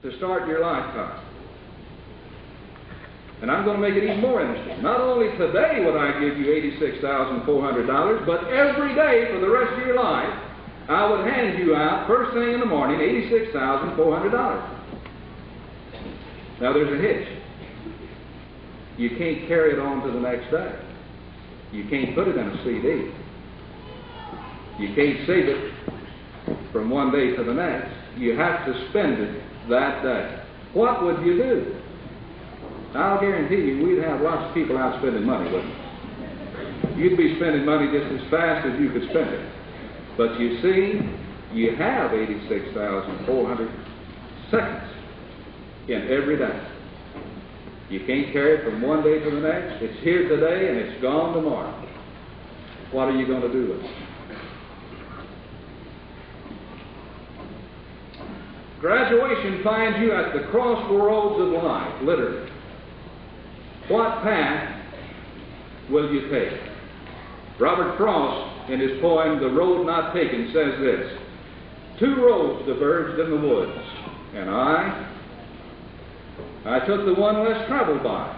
to start your lifetime. And I'm going to make it even more interesting. Not only today would I give you $86,400, but every day for the rest of your life, I would hand you out, first thing in the morning, $86,400. Now there's a hitch. You can't carry it on to the next day. You can't put it in a CD. You can't save it from one day to the next. You have to spend it that day. What would you do? I'll guarantee you we'd have lots of people out spending money, wouldn't you? You'd be spending money just as fast as you could spend it. But you see, you have 86,400 seconds in every day. You can't carry it from one day to the next. It's here today and it's gone tomorrow. What are you going to do with it? Graduation finds you at the crossroads of life, literally. What path will you take? Robert Frost, in his poem, The Road Not Taken, says this: 2 roads diverged in the woods, and I took the one less traveled by,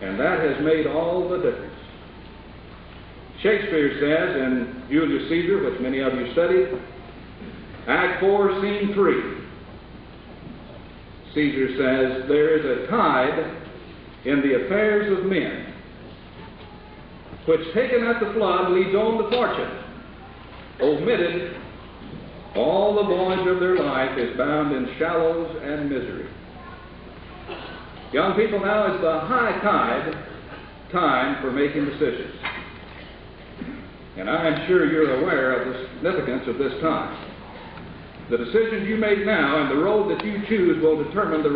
and that has made all the difference. Shakespeare says in Julius Caesar, which many of you studied, Act 4, Scene 3, Caesar says, there is a tide in the affairs of men, which taken at the flood leads on to fortune. Omitted, all the voyage of their life is bound in shallows and misery. Young people, now is the high tide time for making decisions. And I am sure you're aware of the significance of this time. The decisions you make now and the road that you choose will determine the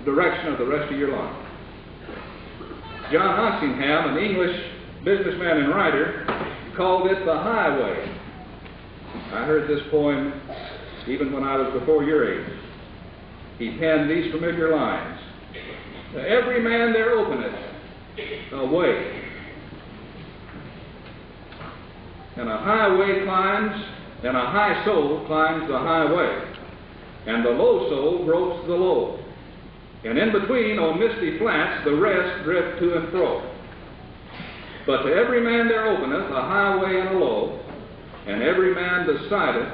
direction of the rest of your life. John Oxenham, an English businessman and writer, called it the highway. I heard this poem even when I was before your age. He penned these familiar lines: to every man there openeth a way, and a highway climbs, and a high soul climbs the highway, and the low soul gropes the low. And in between, on misty flats, the rest drift to and fro. But to every man there openeth a highway and a low, and every man decideth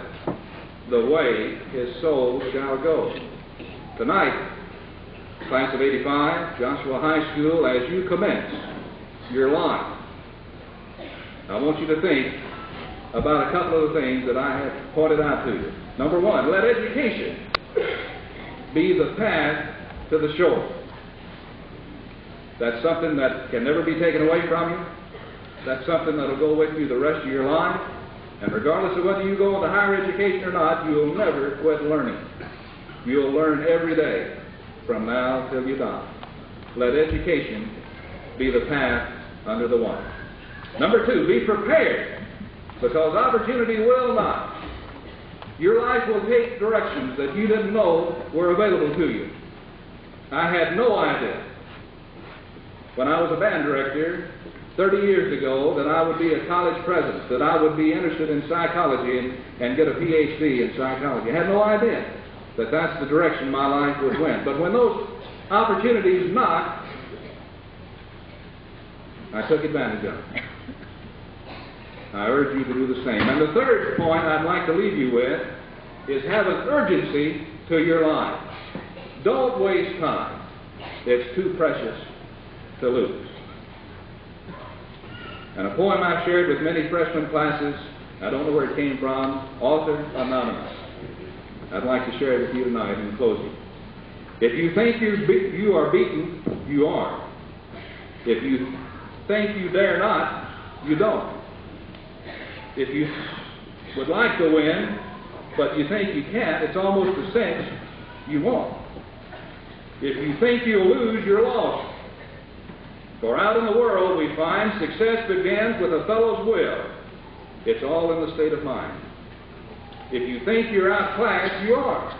the way his soul shall go. Tonight, class of '85, Joshua High School, as you commence your life, I want you to think about a couple of the things that I have pointed out to you. Number one, let education be the path to the shore. That's something that can never be taken away from you. That's something that will go with you the rest of your life. And regardless of whether you go into higher education or not, you'll never quit learning. You'll learn every day from now till you die. Let education be the path under the one. Number two, be prepared, because opportunity will not. Your life will take directions that you didn't know were available to you. I had no idea when I was a band director 30 years ago that I would be a college president, that I would be interested in psychology and get a PhD in psychology. I had no idea that that's the direction my life would went. But when those opportunities knocked, I took advantage of them. I urge you to do the same. And the third point I'd like to leave you with is have an urgency to your life. Don't waste time. It's too precious to lose. And a poem I've shared with many freshman classes, I don't know where it came from, author anonymous. I'd like to share it with you tonight in closing. If you think you are beaten, you are. If you think you dare not, you don't. If you would like to win, but you think you can't, it's almost a cinch, you won't. If you think you'll lose, you're lost. For out in the world we find success begins with a fellow's will. It's all in the state of mind. If you think you're outclassed, you are.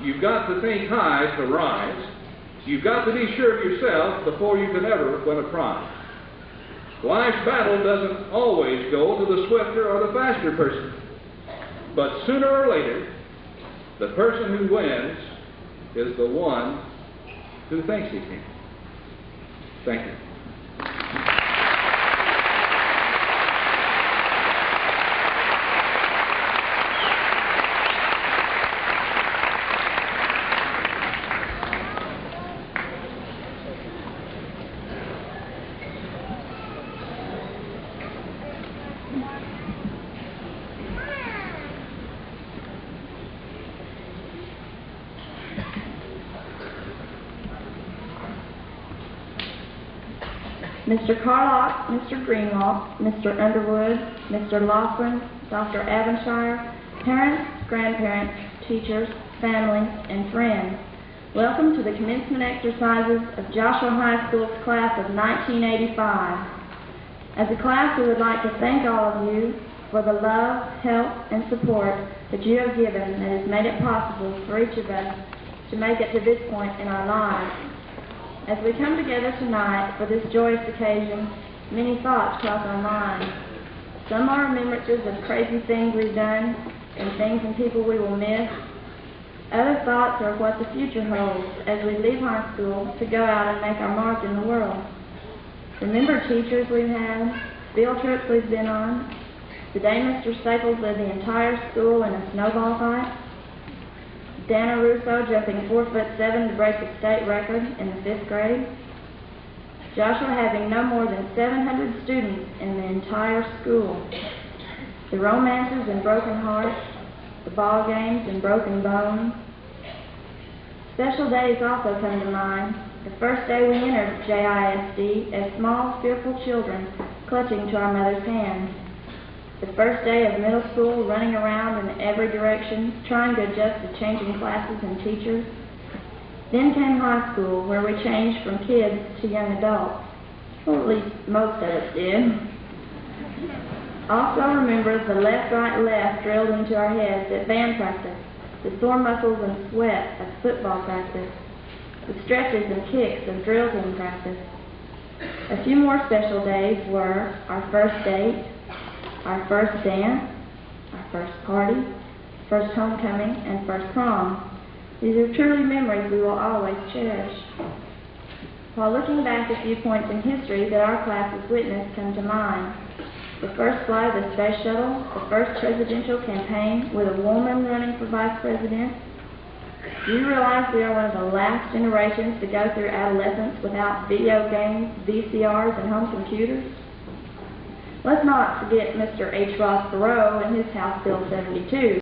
You've got to think high to rise. You've got to be sure of yourself before you can ever win a prize. Life's battle doesn't always go to the swifter or the faster person. But sooner or later, The person who wins is the one who thinks he can. Thank you. Mr. Carlock, Mr. Greenwalk, Mr. Underwood, Mr. Laughlin, Dr. Avonshire, parents, grandparents, teachers, family, and friends, welcome to the commencement exercises of Joshua High School's class of 1985. As a class, we would like to thank all of you for the love, help, and support that you have given that has made it possible for each of us to make it to this point in our lives. As we come together tonight for this joyous occasion, many thoughts cross our minds. Some are remembrances of crazy things we've done and things and people we will miss. Other thoughts are of what the future holds as we leave high school to go out and make our mark in the world. Remember teachers we've had, field trips we've been on, the day Mr. Staples led the entire school in a snowball fight, Dana Russo jumping 4'7" to break the state record in the 5th grade, Joshua having no more than 700 students in the entire school, the romances and broken hearts, the ball games and broken bones. Special days also come to mind. The first day we entered JISD as small, fearful children clutching to our mother's hands. The first day of middle school, running around in every direction, trying to adjust to changing classes and teachers. Then came high school, where we changed from kids to young adults. Well, at least most of us did. Also remember the left, right, left drilled into our heads at band practice, the sore muscles and sweat of football practice, the stretches and kicks of drill team practice. A few more special days were our first date, our first dance, our first party, first homecoming, and first prom. These are truly memories we will always cherish. While looking back, a few points in history that our class has witnessed come to mind. The first flight of the space shuttle, the first presidential campaign with a woman running for vice president. Do you realize we are one of the last generations to go through adolescence without video games, VCRs, and home computers? Let's not forget Mr. H. Ross Perot and his House Bill 72.